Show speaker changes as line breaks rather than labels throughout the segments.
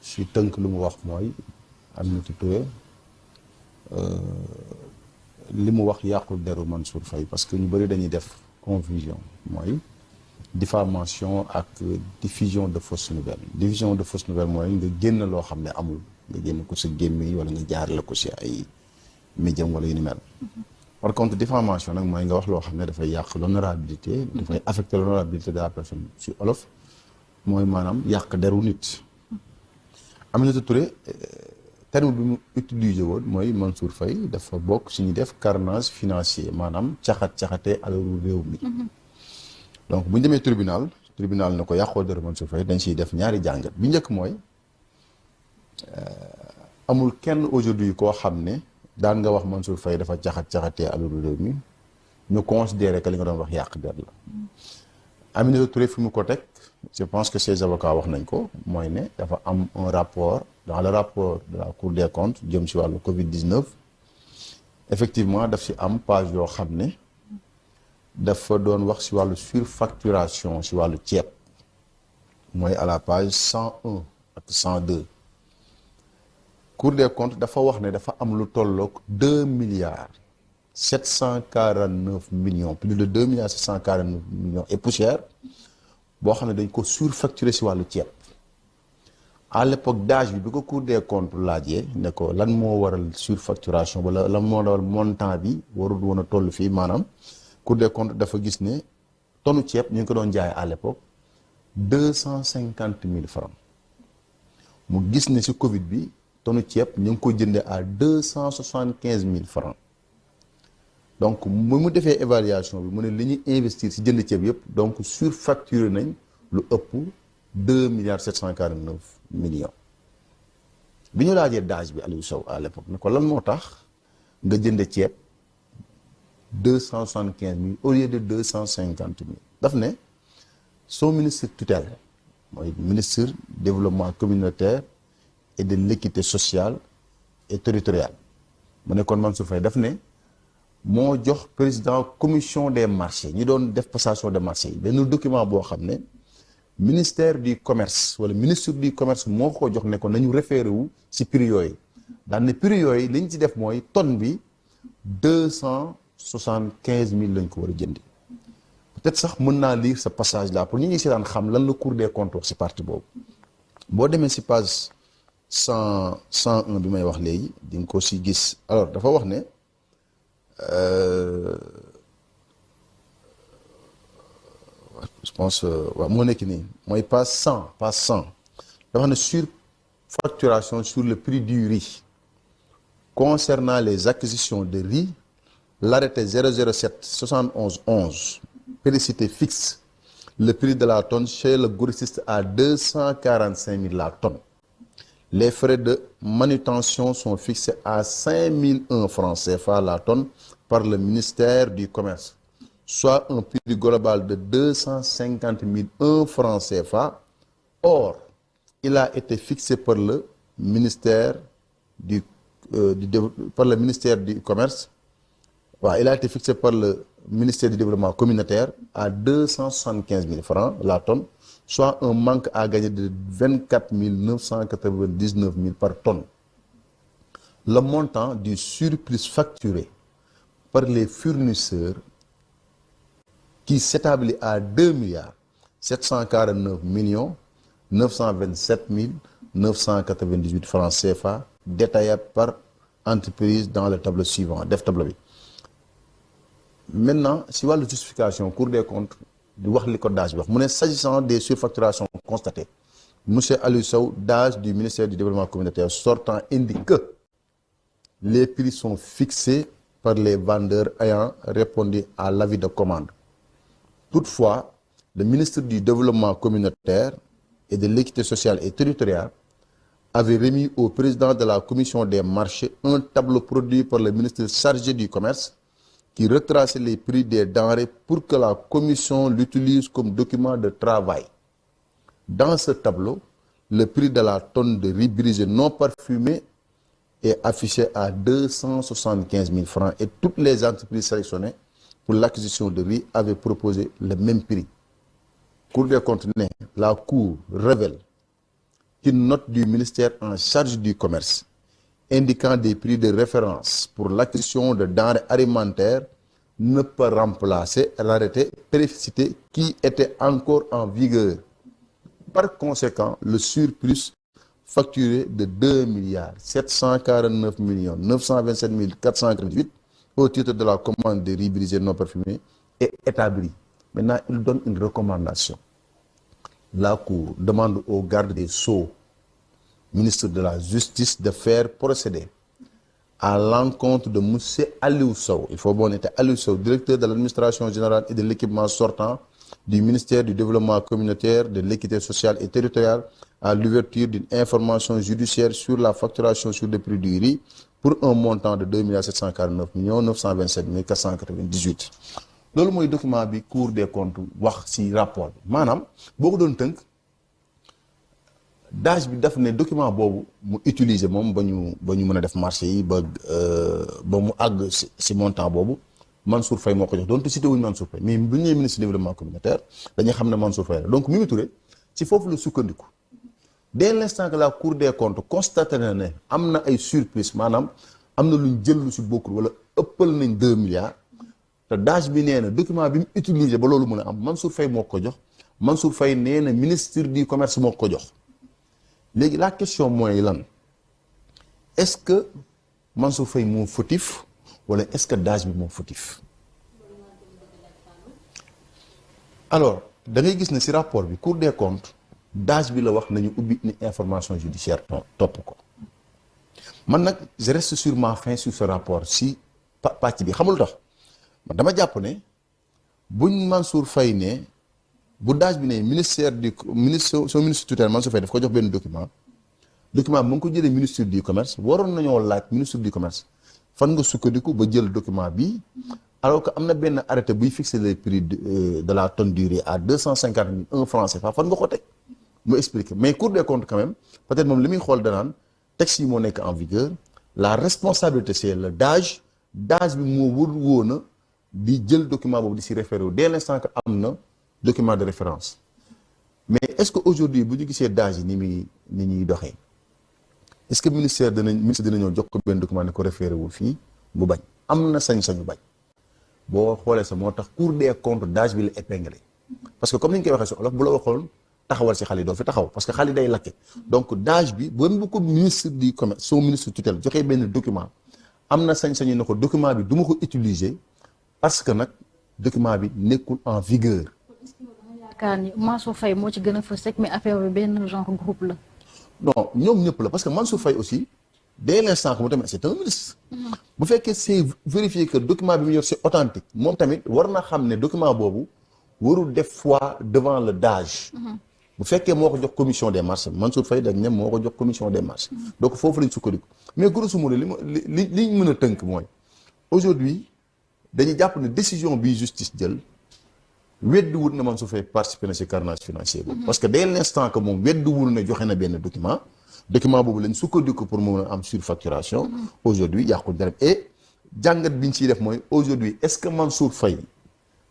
si tënk lu mu wax mooy Aminata Touré li mu wax yàqul deru Mansour Faye parce que ñu bëri dañuy def confusion mooy diffamation ak diffusion de fausses nouvelles. Diffusion de fausses nouvelles mooy nga génn loo xam ne amul nga génn ko sa gémmiñ wala nga jaarale ko si ay médium wala yu ni mel. Par contre diffamation nag mooy nga wax loo xam ne dafay yàq l'honorabilité dafay affecter l'honorabilité de la personne si olof mooy maanaam yàq deru nit. Aminata Touré terme bi mu utilisé woon mooy Mansour Faye dafa bokk si ñu def carnage financier maanaam caxatee alalu réew mi. Donc bu ñu demee tribunal ne ko yàqoo deru Mansour Faye dañ siy def ñaari jàngat bi njëkk mooy amul kenn aujourd'hui koo xam ne daan nga wax Mansour Faye dafa caxatee alalu réew mi ñu considérer que li nga doon wax yàq der la. Aminata Touré fi mu ko teg je pense que ses avocats wax nañ ko mooy ne dafa am un rapport dans le rapport de la Cour des comptes jëm si wàllu Covid-19 effectivement daf si am page yoo xam ne dafa doon wax si wàllu surfacturation si wàllu ceeb mooy à la page 101 ak 102 Cour des comptes dafa wax ne dafa am lu tolloog 2 milliards 749 millions plus de 2 milliards 749 millions et poussière boo xam ne dañ ko surfacturé si wàllu ceeb à l'époque d'âge bi ko Cour des comptes laajee ne ko lan moo waral surfacturation wala lan moo waral montant bi warul woon a toll fii maanaam Cour des comptes dafa gis ne tonu ceeb ñu ngi ko doon jaay à l'époque 250 000 francs mu gis ne si Covid bi tonu ceeb ñu ngi ko jëndee à 275 000 francs donc mu defee évaluation bi mu ne li ñuy investir si jënd ceeb yëpp donc surfacturé nañ lu ëpp 2 milliards 749 millions bi ñu laajee d'âge bi Aliou Sow à l'époque ne ko lan moo tax nga jënd ceeb 275 000 au lieu de 250 000 daf ne son ministre tutelle mooy ministre développement communautaire et de l'équité sociale et territoriale mu ne kon Mansour Faye daf ne moo jox président commission des marchés ñi doon def passation de marché yi benn document boo xam ne ministère du commerce wala ministre du commerce moo ko jox ne ko nañu référé wu si prix yooyu daan ne prix yooyu li ñu ci def mooy tonne bi 275 000 lañ ko war a jëndi peut-être sax mën naa lire ce passage là pour ñi ngi si daan xam lan la Cour des comptes wax si partie boobu boo demee si page 101 bi may wax léegi di nga ko si gis alors dafa wax ne je pense waaw moo nekk nii mooy page 100 dafa wax ne surfacturation sur le prix du riz concernant les acquisitions de riz l'arrêté 007 71 11 pédicité fixe le prix de la tonne chez le grossiste à 245 000 la tonne. Les frais de manutention sont fixés à 5001 francs CFA la tonne par le ministère du Commerce, soit un prix global de 250 001 francs CFA. Or, il a été fixé par le ministère du Commerce. Ouais, il a été fixé par le ministère du Développement communautaire à 275 000 francs la tonne, soit un manque à gagner de 24 999 000 par tonne. Le montant du surplus facturé par les fournisseurs qui s'établit à 2 milliards 749 millions 927 998 francs CFA détaillé par entreprise dans le tableau suivant. Def tableau bi. Maintenant, si vous avez la justification, Cour des comptes, de voir les codes d'âge, s'agissant des surfacturations constatées, M. Aliou Sow, d'âge du ministère du Développement communautaire sortant, indique que les prix sont fixés par les vendeurs ayant répondu à l'avis de commande. Toutefois, le ministre du Développement communautaire et de l'équité sociale et territoriale avait remis au président de la commission des marchés un tableau produit par le ministre chargé du commerce qui retraçait les prix des denrées pour que la commission l'utilise comme document de travail. Dans ce tableau, le prix de la tonne de riz brisé non parfumé est affiché à 275 000 francs et toutes les entreprises sélectionnées pour l'acquisition de riz avaient proposé le même prix. Cour des comptes, la Cour révèle qu'une note du ministère en charge du commerce indiquant des prix de référence pour l'acquisition de denrées alimentaires ne peut remplacer l'arrêté précité qui était encore en vigueur. Par conséquent, le surplus facturé de 2 milliards 749 millions 927 488 au titre de la commande de riz brisé non parfumé est établi. Maintenant, il donne une recommandation. La Cour demande au garde des Sceaux, ministre de la Justice, de faire procéder à l'encontre de M. Aliou Sow. Il faut bon être Aliou Sow, directeur de l'administration générale et de l'équipement sortant du ministère du Développement communautaire, de l'équité sociale et territoriale, à l'ouverture d'une information judiciaire sur la facturation sur le prix du riz pour un montant de 2 749 927 498. loolu mooy document bi Cour des comptes wax ci rapport bi maanaam boo ko doon tënk DAGE bi daf ne document boobu mu utiliser moom ba ñu mën a def marché yi ba mu àgg ci montant boobu Mansour Faye moo ko jox donte cité wuñu Mansour Faye mais bu ñu nee ministre du développement communautaire dañuy xam ne Mansour Faye la donc Mimi Touré ci foofu la sukkandiku dès l'instant que la Cour des comptes constaté na ne am na ay surplus maanaam am na luñ jël lu ci bokkul wala ëppal nañ 2 milliards te DAGE bi nee na document bi mu utilisé ba loolu mën a am Mansour Faye moo ko jox Mansour Faye nee na ministre du commerce moo ko jox léegi la question mooy lan est-ce que Mansour Faye moo fautif wala est-ce que DAGE bi moo fautif alors da ngay gis ne ci rapport bi Cour des comptes DAGE bi la wax nañu ubbi une information judiciaire topp ko man nag je reste sur ma faim sur ce rapport si pàcc bi xamul tax man dama jàpp ne buñ Mansour Faye ne bu DAGE bi ne ministère du ministre son ministre tutelle Mansour Faye daf ko jox benn document bi mu ngi ko jëlee ministre du commerce waroon nañoo laaj ministre du commerce fan nga sukkandiku ba jël document bi alors que am na benn arrêté buy fixer les prix de la tonne du riz à 250 000 franc CFA fan nga ko teg mu expliquer mais Cour des comptes quand même peut-être moom li muy xool danaan texte yi moo nekk en vigueur la responsabilité c'est le DAGE bi moo wër woon a di jël document boobu di si référé wu dès l'instant que am na document de référence mais est-ce que aujourd'hui bu ñu gisee DAGE yi ni ñuy doxee est-ce que ministre dina ñëw jox ko benn document ne ko référé wul fii mu bañ am na sañ-sañu bañ boo xoolee sa moo tax Cour des comptes DAGE bi la épinglé parce que comme ni ñu koy waxee si olof bu la waxoon taxawal si xale yi doo fi taxaw parce que xale yi day lakke donc DAGE bi bu ko ministre du commerce son ministre tutelle joxee benn document am na sañ-sañu ne ko document bi du ma ko utiliser parce que nag document bi nekkul en vigueur.
yaakaar ni Mansour Faye moo ci gën a fës rek mais affaire bi benn genre groupe la.
non ñoom ñëpp la parce que Mansour Faye aussi dès l'instant que mu tamit c'est un ministre. bu fekkee c'est vérifié que document bi mu yor c'est authentique moom tamit war na xam ne document boobu warul def foi devant le DAGE. bu fekkee moo ko jox commission des marchés Mansour Faye dañ ne moo ko jox commission des marchés. donc foofu lañ sukkandiku mais grosso modo li ñu mën a tënk mooy aujourd'hui dañuy jàpp ne décision bi justice jël weddiwul na Mansour Faye participer na ci carnage financier boobu. parce que dès l'instant que moom weddiwul na joxe na benn document boobu lañ sukkandiku pour mu mën a am surfacturation. aujourd'hui yàqul dara et jàngat bi ñu ciy def mooy aujourd'hui est-ce que Mansour Faye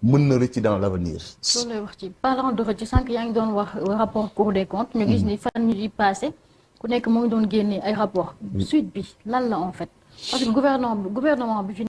mën na rëcc dans l'avenir.
loolu lay wax ci parlant de rëcc sànq yaa ngi doon wax rapport Cour des comptes. ñu gis ni fan yi passé ku nekk mu ngi doon génne ay rapport suite bi lan la en fait parce que gouvernement bi fi